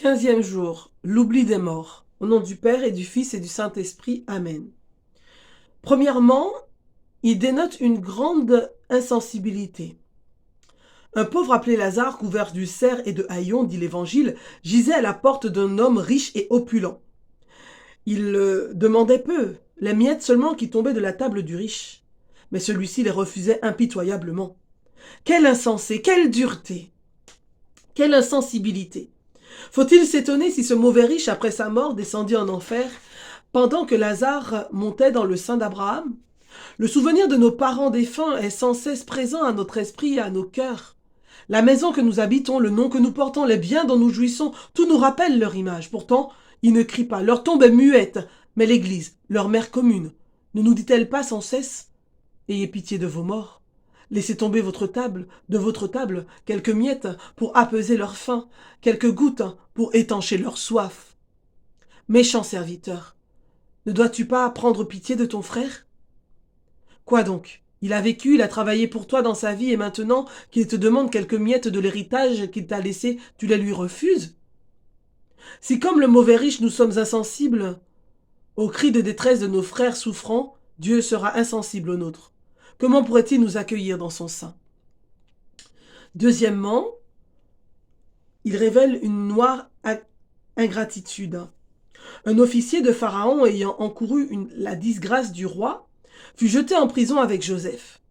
15e jour, l'oubli des morts. Au nom du Père et du Fils et du Saint-Esprit. Amen. Premièrement, il dénote une grande insensibilité. Un pauvre appelé Lazare, couvert d'ulcères et de haillons, dit l'Évangile, gisait à la porte d'un homme riche et opulent. Il demandait peu, les miettes seulement qui tombaient de la table du riche. Mais celui-ci les refusait impitoyablement. Quelle insensé, quelle dureté, quelle insensibilité! Faut-il s'étonner si ce mauvais riche, après sa mort, descendit en enfer, pendant que Lazare montait dans le sein d'Abraham? Le souvenir de nos parents défunts est sans cesse présent à notre esprit et à nos cœurs. La maison que nous habitons, le nom que nous portons, les biens dont nous jouissons, tout nous rappelle leur image. Pourtant, ils ne crient pas, leur tombe est muette, mais l'Église, leur mère commune, ne nous dit-elle pas sans cesse: ayez pitié de vos morts. Laissez tomber de votre table, quelques miettes pour apaiser leur faim, quelques gouttes pour étancher leur soif. Méchant serviteur, ne dois-tu pas prendre pitié de ton frère? Quoi donc? Il a vécu, il a travaillé pour toi dans sa vie, et maintenant qu'il te demande quelques miettes de l'héritage qu'il t'a laissé, tu les lui refuses? Si comme le mauvais riche nous sommes insensibles aux cris de détresse de nos frères souffrants, Dieu sera insensible aux nôtres. Comment pourrait-il nous accueillir dans son sein? Deuxièmement, il révèle une noire ingratitude. Un officier de Pharaon ayant encouru la disgrâce du roi fut jeté en prison avec Joseph.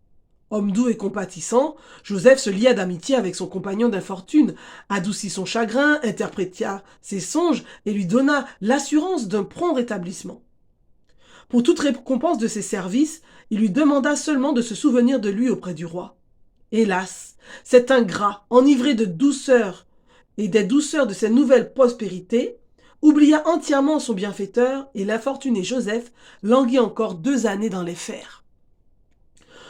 Homme doux et compatissant, Joseph se lia d'amitié avec son compagnon d'infortune, adoucit son chagrin, interpréta ses songes et lui donna l'assurance d'un prompt rétablissement. Pour toute récompense de ses services, il lui demanda seulement de se souvenir de lui auprès du roi. Hélas, cet ingrat, enivré de douceur et des douceurs de ses nouvelles prospérités, oublia entièrement son bienfaiteur et l'infortuné Joseph languit encore 2 années dans les fers.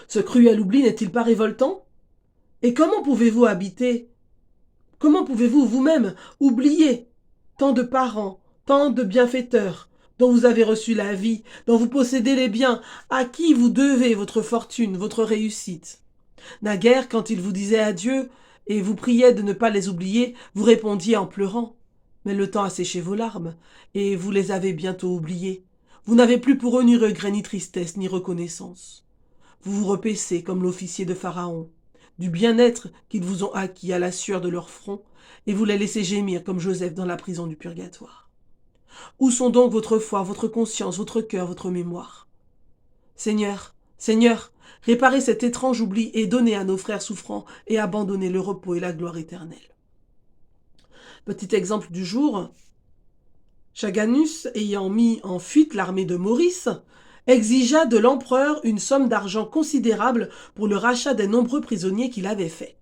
Ce cruel oubli n'est-il pas révoltant? Et comment pouvez-vous vous-même oublier tant de parents, tant de bienfaiteurs, dont vous avez reçu la vie, dont vous possédez les biens, à qui vous devez votre fortune, votre réussite? Naguère, quand ils vous disaient adieu et vous priaient de ne pas les oublier, vous répondiez en pleurant. Mais le temps a séché vos larmes, et vous les avez bientôt oubliés. Vous n'avez plus pour eux ni regret, ni tristesse, ni reconnaissance. Vous vous repaissez comme l'officier de Pharaon, du bien-être qu'ils vous ont acquis à la sueur de leur front, et vous les laissez gémir comme Joseph dans la prison du purgatoire. Où sont donc votre foi, votre conscience, votre cœur, votre mémoire? Seigneur, Seigneur, réparez cet étrange oubli et donnez à nos frères souffrants et abandonnez le repos et la gloire éternelle. Petit exemple du jour, Chaganus, ayant mis en fuite l'armée de Maurice, exigea de l'empereur une somme d'argent considérable pour le rachat des nombreux prisonniers qu'il avait faits.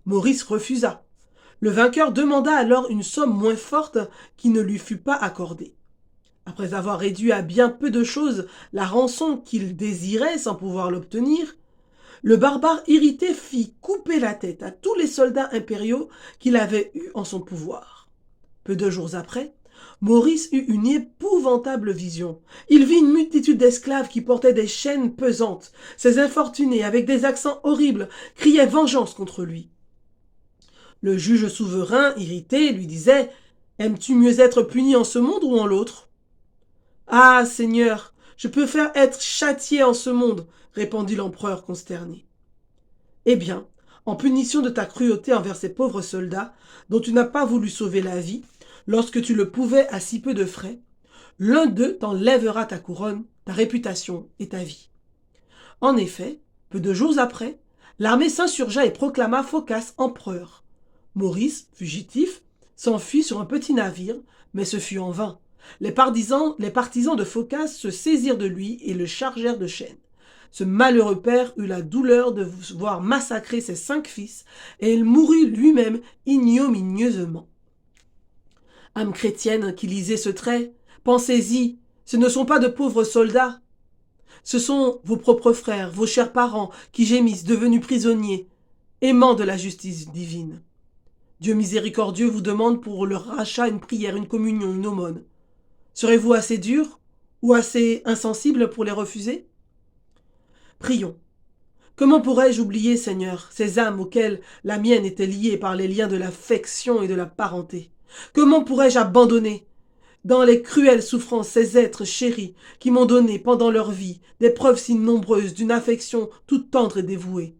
Maurice refusa. Le vainqueur demanda alors une somme moins forte qui ne lui fut pas accordée. Après avoir réduit à bien peu de choses la rançon qu'il désirait sans pouvoir l'obtenir, le barbare irrité fit couper la tête à tous les soldats impériaux qu'il avait eus en son pouvoir. Peu de jours après, Maurice eut une épouvantable vision. Il vit une multitude d'esclaves qui portaient des chaînes pesantes. Ces infortunés, avec des accents horribles, criaient vengeance contre lui. Le juge souverain, irrité, lui disait: « Aimes-tu mieux être puni en ce monde ou en l'autre ?»« Ah, Seigneur, je préfère être châtié en ce monde, » répondit l'empereur consterné. « Eh bien, en punition de ta cruauté envers ces pauvres soldats, dont tu n'as pas voulu sauver la vie, lorsque tu le pouvais à si peu de frais, l'un d'eux t'enlèvera ta couronne, ta réputation et ta vie. » En effet, peu de jours après, l'armée s'insurgea et proclama Phocas empereur. Maurice, fugitif, s'enfuit sur un petit navire, mais ce fut en vain. Les partisans de Phocas se saisirent de lui et le chargèrent de chaînes. Ce malheureux père eut la douleur de voir massacrer ses 5 fils, et il mourut lui-même ignominieusement. Âme chrétienne qui lisez ce trait, pensez-y, ce ne sont pas de pauvres soldats. Ce sont vos propres frères, vos chers parents, qui gémissent, devenus prisonniers, aimants de la justice divine. Dieu miséricordieux vous demande pour leur rachat une prière, une communion, une aumône. Serez-vous assez dur ou assez insensible pour les refuser? Prions. Comment pourrais-je oublier, Seigneur, ces âmes auxquelles la mienne était liée par les liens de l'affection et de la parenté? Comment pourrais-je abandonner dans les cruelles souffrances ces êtres chéris qui m'ont donné pendant leur vie des preuves si nombreuses d'une affection toute tendre et dévouée?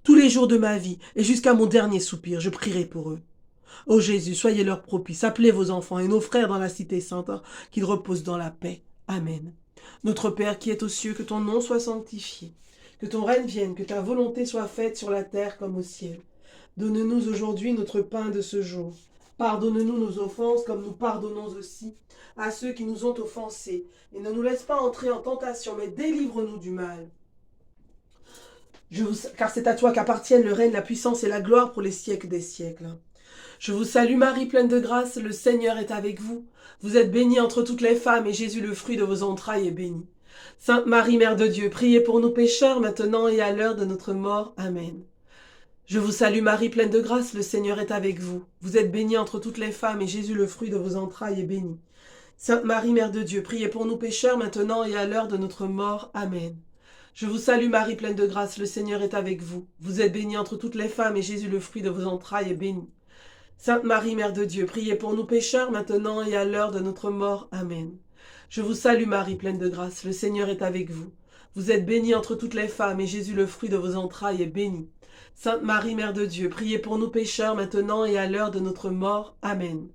Tous les jours de ma vie et jusqu'à mon dernier soupir, je prierai pour eux. Ô Jésus, soyez leur propice, appelez vos enfants et nos frères dans la cité sainte, qu'ils reposent dans la paix. Amen. Notre Père qui es aux cieux, que ton nom soit sanctifié, que ton règne vienne, que ta volonté soit faite sur la terre comme au ciel. Donne-nous aujourd'hui notre pain de ce jour. Pardonne-nous nos offenses comme nous pardonnons aussi à ceux qui nous ont offensés. Et ne nous laisse pas entrer en tentation, mais délivre-nous du mal. Car c'est à toi qu'appartiennent le règne, la puissance et la gloire pour les siècles des siècles. Je vous salue Marie, pleine de grâce, le Seigneur est avec vous. Vous êtes bénie entre toutes les femmes, et Jésus, le fruit de vos entrailles, est béni. Sainte Marie, Mère de Dieu, priez pour nous pécheurs, maintenant et à l'heure de notre mort. Amen. Je vous salue Marie, pleine de grâce, le Seigneur est avec vous. Vous êtes bénie entre toutes les femmes, et Jésus, le fruit de vos entrailles, est béni. Sainte Marie, Mère de Dieu, priez pour nous pécheurs, maintenant et à l'heure de notre mort. Amen. Je vous salue Marie, pleine de grâce, le Seigneur est avec vous. Vous êtes bénie entre toutes les femmes, et Jésus, le fruit de vos entrailles, est béni. Sainte Marie, Mère de Dieu, priez pour nous pécheurs, maintenant et à l'heure de notre mort. Amen. Je vous salue Marie, pleine de grâce, le Seigneur est avec vous. Vous êtes bénie entre toutes les femmes, et Jésus, le fruit de vos entrailles, est béni. Sainte Marie, Mère de Dieu, priez pour nous pécheurs, maintenant et à l'heure de notre mort. Amen.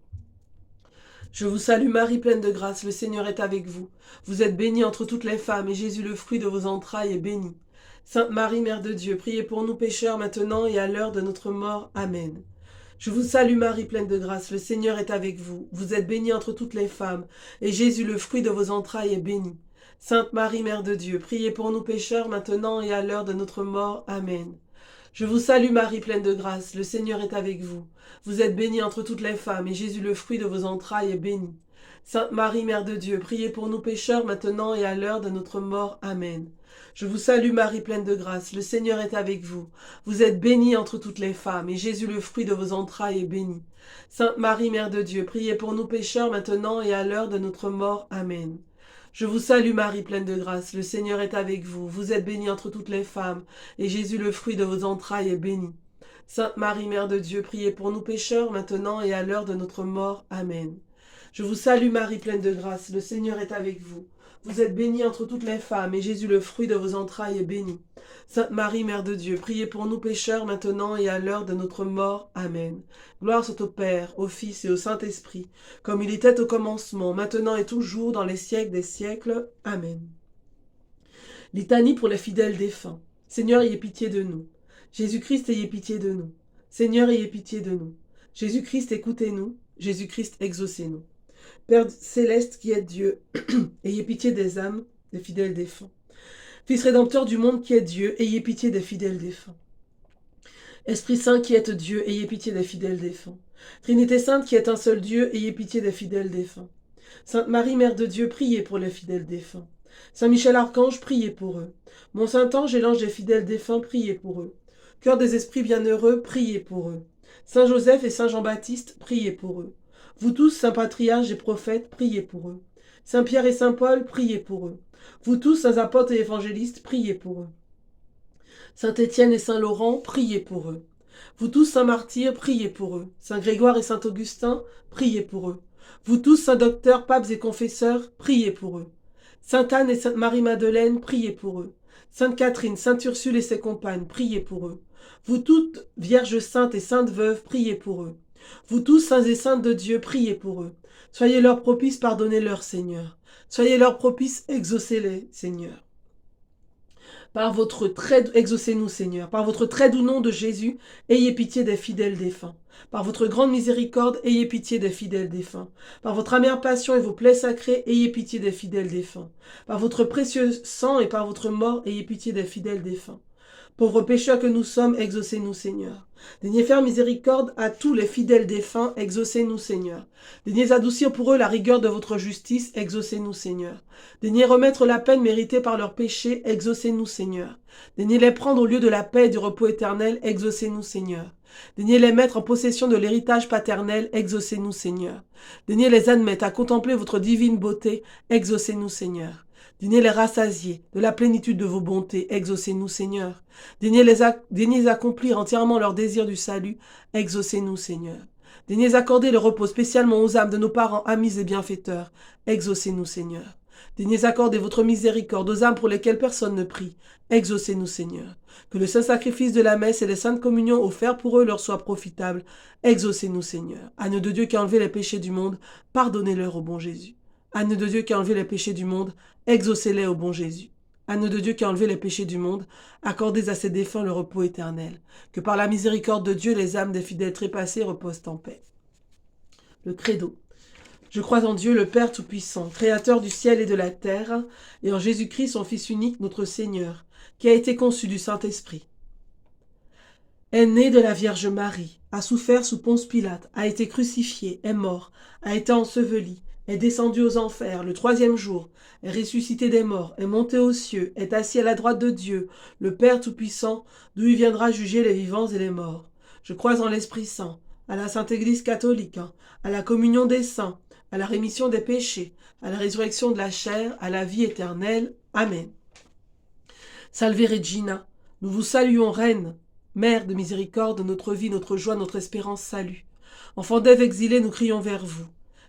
Je vous salue Marie, pleine de grâce, le Seigneur est avec vous. Vous êtes bénie entre toutes les femmes, et Jésus, le fruit de vos entrailles, est béni. Sainte Marie, Mère de Dieu, priez pour nous pécheurs, maintenant et à l'heure de notre mort. Amen. Je vous salue Marie, pleine de grâce, le Seigneur est avec vous. Vous êtes bénie entre toutes les femmes, et Jésus, le fruit de vos entrailles, est béni. Sainte Marie, Mère de Dieu, priez pour nous pécheurs, maintenant et à l'heure de notre mort. Amen. Je vous salue Marie, pleine de grâce, le Seigneur est avec vous. Vous êtes bénie entre toutes les femmes, et Jésus, le fruit de vos entrailles, est béni. Sainte Marie, Mère de Dieu, priez pour nous pécheurs, maintenant et à l'heure de notre mort. Amen. Je vous salue Marie, pleine de grâce, le Seigneur est avec vous. Vous êtes bénie entre toutes les femmes, et Jésus, le fruit de vos entrailles, est béni. Sainte Marie, Mère de Dieu, priez pour nous pécheurs, maintenant et à l'heure de notre mort. Amen. Je vous salue Marie, pleine de grâce, le Seigneur est avec vous. Vous êtes bénie entre toutes les femmes, et Jésus, le fruit de vos entrailles, est béni. Sainte Marie, Mère de Dieu, priez pour nous pécheurs, maintenant et à l'heure de notre mort. Amen. Je vous salue Marie, pleine de grâce, le Seigneur est avec vous. Vous êtes bénie entre toutes les femmes, et Jésus, le fruit de vos entrailles, est béni. Sainte Marie, Mère de Dieu, priez pour nous pécheurs, maintenant et à l'heure de notre mort. Amen. Gloire soit au Père, au Fils et au Saint-Esprit, comme il était au commencement, maintenant et toujours, dans les siècles des siècles. Amen. Litanie pour les fidèles défunts. Seigneur, ayez pitié de nous. Jésus-Christ, ayez pitié de nous. Seigneur, ayez pitié de nous. Jésus-Christ, écoutez-nous. Jésus-Christ, exaucez-nous. Père céleste qui est Dieu, ayez pitié des âmes des fidèles défunts. Fils rédempteur du monde qui est Dieu, ayez pitié des fidèles défunts. Esprit Saint qui est Dieu, ayez pitié des fidèles défunts. Trinité Sainte qui est un seul Dieu, ayez pitié des fidèles défunts. Sainte Marie, Mère de Dieu, priez pour les fidèles défunts. Saint Michel Archange, priez pour eux. Mon Saint-Ange et l'ange des fidèles défunts, priez pour eux. Cœur des esprits bienheureux, priez pour eux. Saint Joseph et Saint Jean-Baptiste, priez pour eux. Vous tous, saints patriarches et prophètes, priez pour eux. Saint Pierre et Saint Paul, priez pour eux. Vous tous, saints apôtres et évangélistes, priez pour eux. Saint Étienne et Saint Laurent, priez pour eux. Vous tous, saints martyrs, priez pour eux. Saint Grégoire et Saint Augustin, priez pour eux. Vous tous, saints docteurs, papes et confesseurs, priez pour eux. Sainte Anne et Sainte Marie-Madeleine, priez pour eux. Sainte Catherine, Sainte Ursule et ses compagnes, priez pour eux. Vous toutes, vierges saintes et saintes veuves, priez pour eux. Vous tous, saints et saintes de Dieu, priez pour eux. Soyez leurs propices, pardonnez-leur, Seigneur. Soyez leurs propices, exaucez-les, Seigneur. Par votre très exaucez-nous, Seigneur. Par votre très doux nom de Jésus, ayez pitié des fidèles défunts. Par votre grande miséricorde, ayez pitié des fidèles défunts. Par votre amère passion et vos plaies sacrées, ayez pitié des fidèles défunts. Par votre précieux sang et par votre mort, ayez pitié des fidèles défunts. Pauvres pécheurs que nous sommes, exaucez-nous, Seigneur. Daignez faire miséricorde à tous les fidèles défunts, exaucez-nous, Seigneur. Daignez adoucir pour eux la rigueur de votre justice, exaucez-nous, Seigneur. Daignez remettre la peine méritée par leurs péchés, exaucez-nous, Seigneur. Daignez les prendre au lieu de la paix et du repos éternel, exaucez-nous, Seigneur. Daignez les mettre en possession de l'héritage paternel, exaucez-nous, Seigneur. Daignez les admettre à contempler votre divine beauté, exaucez-nous, Seigneur. Daignez les rassasier de la plénitude de vos bontés. Exaucez-nous, Seigneur. Daignez accomplir entièrement leur désir du salut. Exaucez-nous, Seigneur. Daignez accorder le repos spécialement aux âmes de nos parents, amis et bienfaiteurs. Exaucez-nous, Seigneur. Daignez accorder votre miséricorde aux âmes pour lesquelles personne ne prie. Exaucez-nous, Seigneur. Que le saint sacrifice de la messe et les saintes communions offertes pour eux leur soient profitables. Exaucez-nous, Seigneur. Agneau de Dieu qui a enlevé les péchés du monde, pardonnez-leur au bon Jésus. Agneau de Dieu qui a enlevé les péchés du monde, exaucez-les au bon Jésus. Agneau de Dieu qui a enlevé les péchés du monde, accordez à ses défunts le repos éternel. Que par la miséricorde de Dieu, les âmes des fidèles trépassés reposent en paix. Le credo. Je crois en Dieu, le Père Tout-Puissant, Créateur du ciel et de la terre, et en Jésus-Christ, son Fils unique, notre Seigneur, qui a été conçu du Saint-Esprit. Est né de la Vierge Marie, a souffert sous Ponce Pilate, a été crucifié, est mort, a été enseveli, est descendu aux enfers le 3e jour, est ressuscité des morts, est monté aux cieux, est assis à la droite de Dieu, le Père Tout-Puissant, d'où il viendra juger les vivants et les morts. Je crois en l'Esprit Saint, à la Sainte Église catholique, à la communion des saints, à la rémission des péchés, à la résurrection de la chair, à la vie éternelle. Amen. Salve Regina, nous vous saluons, Reine, Mère de miséricorde, notre vie, notre joie, notre espérance, salut. Enfants d'Ève exilés, nous crions vers vous.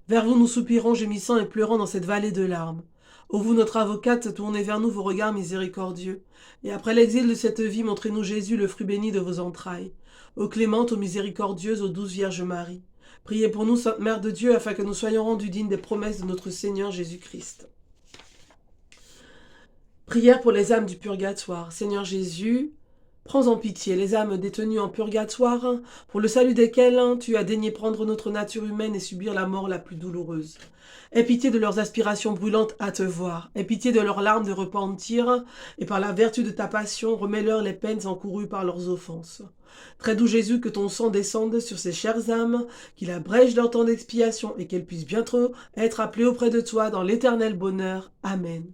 Vers vous nous soupirons, gémissant et pleurant dans cette vallée de larmes. Ô vous, notre avocate, tournez vers nous vos regards miséricordieux. Et après l'exil de cette vie, montrez-nous Jésus, le fruit béni de vos entrailles. Ô clémente, ô miséricordieuse, ô douce Vierge Marie. Priez pour nous, Sainte Mère de Dieu, afin que nous soyons rendus dignes des promesses de notre Seigneur Jésus-Christ. Prière pour les âmes du purgatoire. Seigneur Jésus, prends en pitié les âmes détenues en purgatoire, pour le salut desquelles tu as daigné prendre notre nature humaine et subir la mort la plus douloureuse. Aie pitié de leurs aspirations brûlantes à te voir. Aie pitié de leurs larmes de repentir, et par la vertu de ta passion, remets-leur les peines encourues par leurs offenses. Très doux Jésus, que ton sang descende sur ces chères âmes, qu'il abrège leur temps d'expiation et qu'elles puissent bientôt être appelées auprès de toi dans l'éternel bonheur. Amen.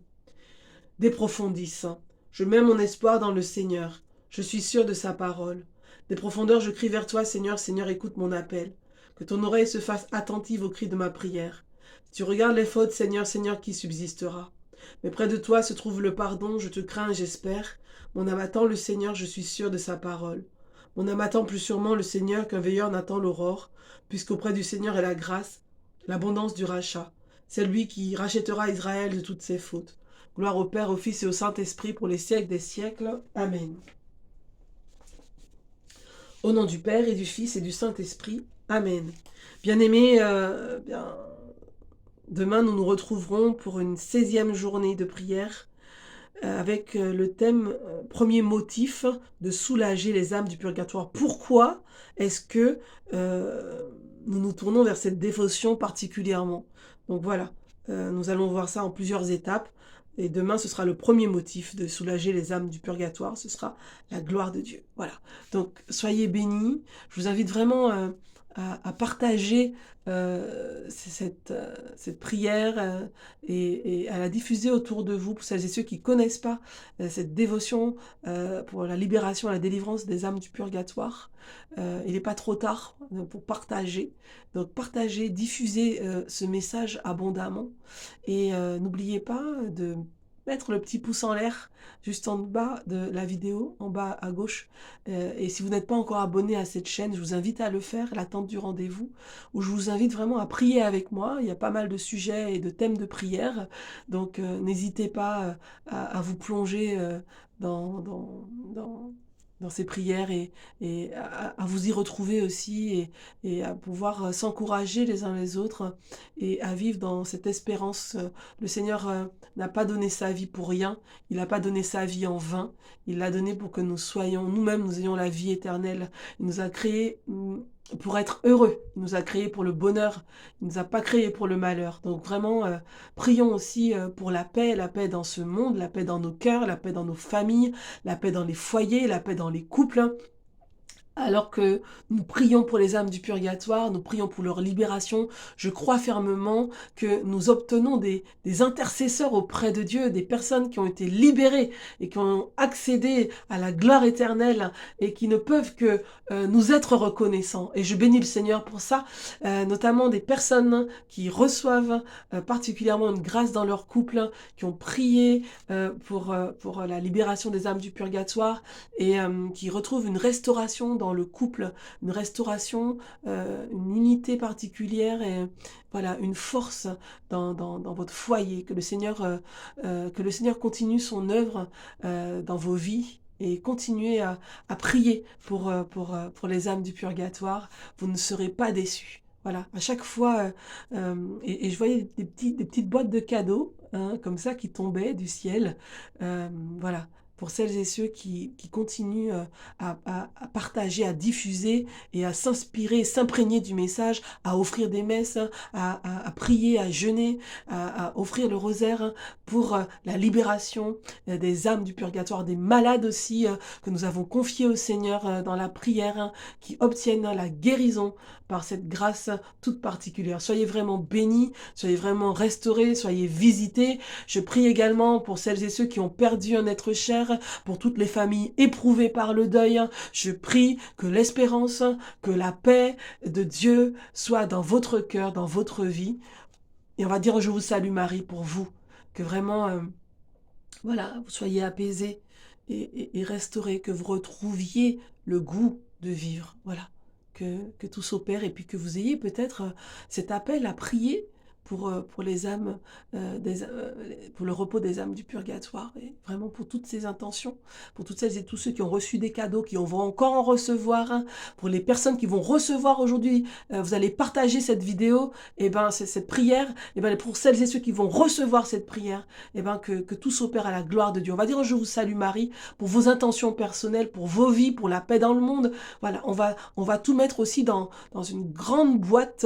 De profundis. Je mets mon espoir dans le Seigneur. Je suis sûr de sa parole. Des profondeurs, je crie vers toi, Seigneur, Seigneur, écoute mon appel. Que ton oreille se fasse attentive au cri de ma prière. Si tu regardes les fautes, Seigneur, Seigneur, qui subsistera? Mais près de toi se trouve le pardon, je te crains et j'espère. Mon âme attend le Seigneur, je suis sûr de sa parole. Mon âme attend plus sûrement le Seigneur qu'un veilleur n'attend l'aurore, puisqu'auprès du Seigneur est la grâce, l'abondance du rachat. C'est lui qui rachètera Israël de toutes ses fautes. Gloire au Père, au Fils et au Saint-Esprit pour les siècles des siècles. Amen. Au nom du Père et du Fils et du Saint-Esprit. Amen. Bien-aimés, demain nous nous retrouverons pour une 16e journée de prière avec le thème premier motif de soulager les âmes du purgatoire. Pourquoi est-ce que nous nous tournons vers cette dévotion particulièrement? Donc voilà, nous allons voir ça en plusieurs étapes. Et demain, ce sera le premier motif de soulager les âmes du purgatoire. Ce sera la gloire de Dieu. Voilà. Donc, soyez bénis. Je vous invite vraiment à partager cette prière et à la diffuser autour de vous pour celles et ceux qui ne connaissent pas cette dévotion pour la libération et la délivrance des âmes du purgatoire. Il n'est pas trop tard pour partager. Donc partagez, diffusez ce message abondamment et n'oubliez pas de mettre le petit pouce en l'air juste en bas de la vidéo, en bas à gauche. Et si vous n'êtes pas encore abonné à cette chaîne, je vous invite à le faire, l'attente du rendez-vous, où je vous invite vraiment à prier avec moi. Il y a pas mal de sujets et de thèmes de prière, donc n'hésitez pas à vous plonger dans ces prières et à vous y retrouver aussi et à pouvoir s'encourager les uns les autres et à vivre dans cette espérance. Le Seigneur n'a pas donné sa vie pour rien, il n'a pas donné sa vie en vain, il l'a donné pour que nous soyons, nous-mêmes, nous ayons la vie éternelle. Il nous a créés pour être heureux, il nous a créés pour le bonheur, il ne nous a pas créés pour le malheur. Donc vraiment, prions aussi pour la paix dans ce monde, la paix dans nos cœurs, la paix dans nos familles, la paix dans les foyers, la paix dans les couples. Alors que nous prions pour les âmes du purgatoire, nous prions pour leur libération, je crois fermement que nous obtenons des intercesseurs auprès de Dieu, des personnes qui ont été libérées et qui ont accédé à la gloire éternelle et qui ne peuvent que nous être reconnaissants. Et je bénis le Seigneur pour ça, notamment des personnes qui reçoivent particulièrement une grâce dans leur couple, qui ont prié pour la libération des âmes du purgatoire et qui retrouvent une restauration dans le couple, une restauration, une unité particulière et voilà, une force dans votre foyer. Que le Seigneur continue son œuvre dans vos vies et continuez à prier pour les âmes du purgatoire. Vous ne serez pas déçus. Voilà, à chaque fois, et je voyais des petites boîtes de cadeaux, hein, comme ça, qui tombaient du ciel. Voilà, pour celles et ceux qui continuent à partager, à diffuser et à s'inspirer, s'imprégner du message, à offrir des messes, à prier, à jeûner, à offrir le rosaire pour la libération des âmes du purgatoire, des malades aussi que nous avons confiés au Seigneur dans la prière, qui obtiennent la guérison par cette grâce toute particulière. Soyez vraiment bénis, soyez vraiment restaurés, soyez visités. Je prie également pour celles et ceux qui ont perdu un être cher, pour toutes les familles éprouvées par le deuil. Je prie que l'espérance, que la paix de Dieu soit dans votre cœur, dans votre vie. Et on va dire je vous salue Marie pour vous, que vraiment, voilà, vous soyez apaisés et restaurés, que vous retrouviez le goût de vivre. Voilà, que tout s'opère et puis que vous ayez peut-être cet appel à prier pour les âmes, pour le repos des âmes du purgatoire, et vraiment pour toutes ces intentions, pour toutes celles et tous ceux qui ont reçu des cadeaux, qui vont encore en recevoir, hein, pour les personnes qui vont recevoir aujourd'hui, vous allez partager cette vidéo, et ben cette prière, et ben pour celles et ceux qui vont recevoir cette prière, et ben que tout s'opère à la gloire de Dieu. On va dire je vous salue Marie, pour vos intentions personnelles, pour vos vies, pour la paix dans le monde. Voilà, on va tout mettre aussi dans une grande boîte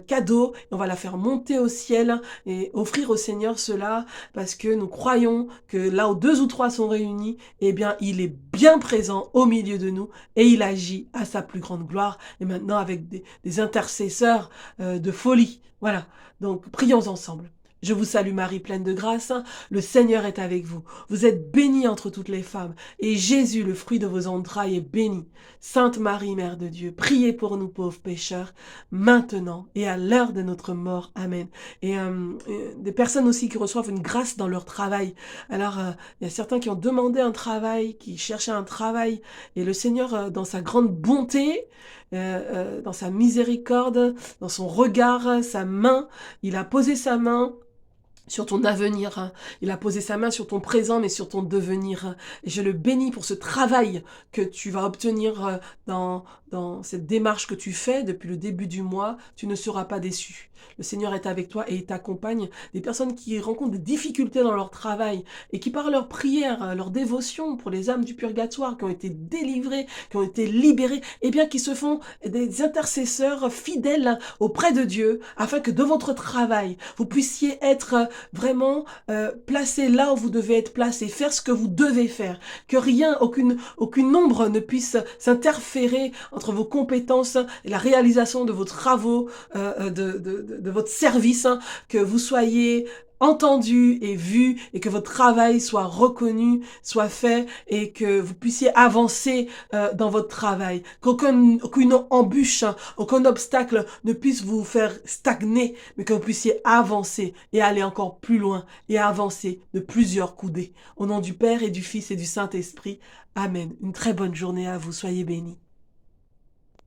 cadeau, et on va la faire monter au ciel et offrir au Seigneur cela, parce que nous croyons que là où 2 ou 3 sont réunis, eh bien il est bien présent au milieu de nous et il agit à sa plus grande gloire, et maintenant avec des intercesseurs de folie. Voilà, donc prions ensemble. Je vous salue Marie, pleine de grâce, le Seigneur est avec vous. Vous êtes bénie entre toutes les femmes, et Jésus, le fruit de vos entrailles, est béni. Sainte Marie, Mère de Dieu, priez pour nous pauvres pécheurs, maintenant et à l'heure de notre mort. Amen. Et des personnes aussi qui reçoivent une grâce dans leur travail. Alors, il y a certains qui ont demandé un travail, qui cherchaient un travail, et le Seigneur, dans sa grande bonté, dans sa miséricorde, dans son regard, sa main, il a posé sa main sur ton avenir, hein. Il a posé sa main sur ton présent, mais sur ton devenir, hein. Et je le bénis pour ce travail que tu vas obtenir dans cette démarche que tu fais depuis le début du mois. Tu ne seras pas déçu. Le Seigneur est avec toi et il t'accompagne. Des personnes qui rencontrent des difficultés dans leur travail et qui par leur prière, leur dévotion pour les âmes du purgatoire, qui ont été délivrées, qui ont été libérées, eh bien qui se font des intercesseurs fidèles auprès de Dieu, afin que de votre travail, vous puissiez être vraiment placé là où vous devez être placé, faire ce que vous devez faire, que rien, aucune ombre ne puisse s'interférer entre vos compétences et la réalisation de vos travaux, de votre service, hein, que vous soyez entendu et vu, et que votre travail soit reconnu, soit fait, et que vous puissiez avancer dans votre travail, qu'aucune embûche, aucun obstacle ne puisse vous faire stagner, mais que vous puissiez avancer et aller encore plus loin et avancer de plusieurs coudées. Au nom du Père et du Fils et du Saint-Esprit, Amen. Une très bonne journée à vous, soyez bénis.